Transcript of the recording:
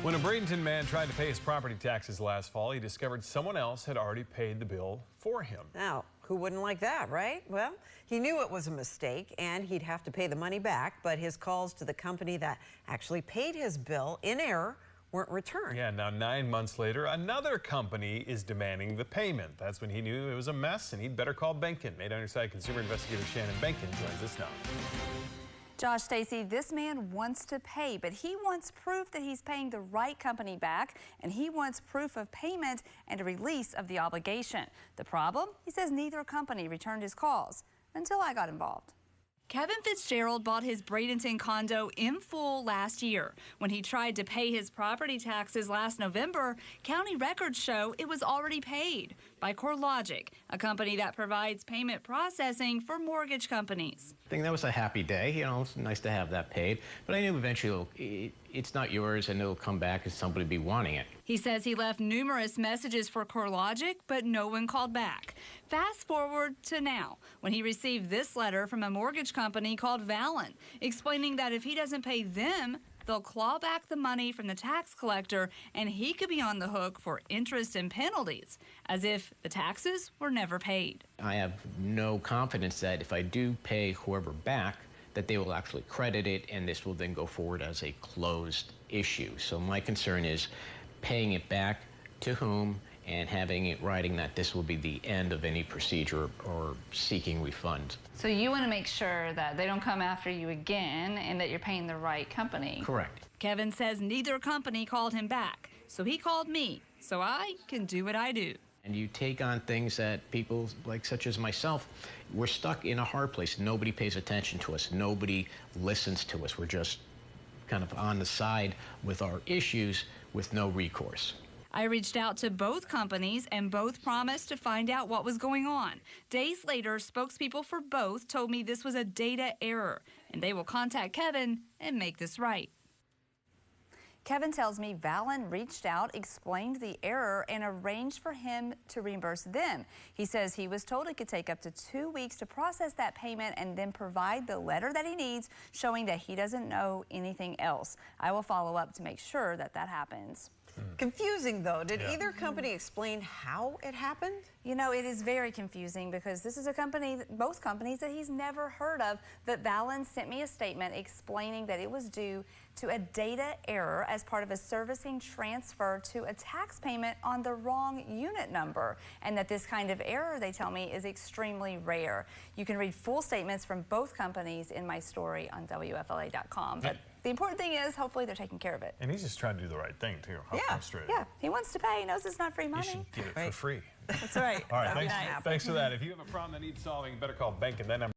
When a Bradenton man tried to pay his property taxes last fall, he discovered someone else had already paid the bill for him. Now, who wouldn't like that, right? Well, he knew it was a mistake and he'd have to pay the money back, but his calls to the company that actually paid his bill in error weren't returned. Yeah, now 9 months later, another company is demanding the payment. That's when he knew it was a mess and he'd better call Benkin. 8 on your side consumer investigator Shannon Benkin joins us now. Josh, Stacy, this man wants to pay, but he wants proof that he's paying the right company back, and he wants proof of payment and a release of the obligation. The problem? He says neither company returned his calls until I got involved. Kevin FitzGerald bought his Bradenton condo in full last year. When he tried to pay his property taxes last November, county records show it was already paid by CoreLogic, a company that provides payment processing for mortgage companies. I think that was a happy day. You know, it's nice to have that paid, but I knew eventually it's not yours and it'll come back as somebody be wanting it. He says he left numerous messages for CoreLogic, but no one called back. Fast forward to now, when he received this letter from a mortgage company called Valon, explaining that if he doesn't pay them, they'll claw back the money from the tax collector and he could be on the hook for interest and penalties, as if the taxes were never paid. I have no confidence that if I do pay whoever back, that they will actually credit it and this will then go forward as a closed issue. So my concern is paying it back to whom and having it writing that this will be the end of any procedure or seeking refunds. So you want to make sure that they don't come after you again and that you're paying the right company. Correct. Kevin says neither company called him back, so he called me so I can do what I do. And you take on things that people like such as myself, we're stuck in a hard place. Nobody pays attention to us. Nobody listens to us. We're just kind of on the side with our issues with no recourse. I reached out to both companies and both promised to find out what was going on. Days later, spokespeople for both told me this was a data error and they will contact Kevin and make this right. Kevin tells me Valon reached out, explained the error, and arranged for him to reimburse them. He says he was told it could take up to 2 weeks to process that payment and then provide the letter that he needs showing that he doesn't know anything else. I will follow up to make sure that that happens. Confusing, though. Did either company explain how it happened? You know, it is very confusing because this is a company, both companies, that he's never heard of. But Valon sent me a statement explaining that it was due to a data error as part of a servicing transfer to a tax payment on the wrong unit number. And that this kind of error, they tell me, is extremely rare. You can read full statements from both companies in my story on WFLA.com. But the important thing is, hopefully, they're taking care of it. And he's just trying to do the right thing, too. How frustrating. Yeah, he wants to pay. He knows it's not free money. You should get it for free. That's right. All right, thanks for that. If you have a problem that needs solving, you better call Benkin. That number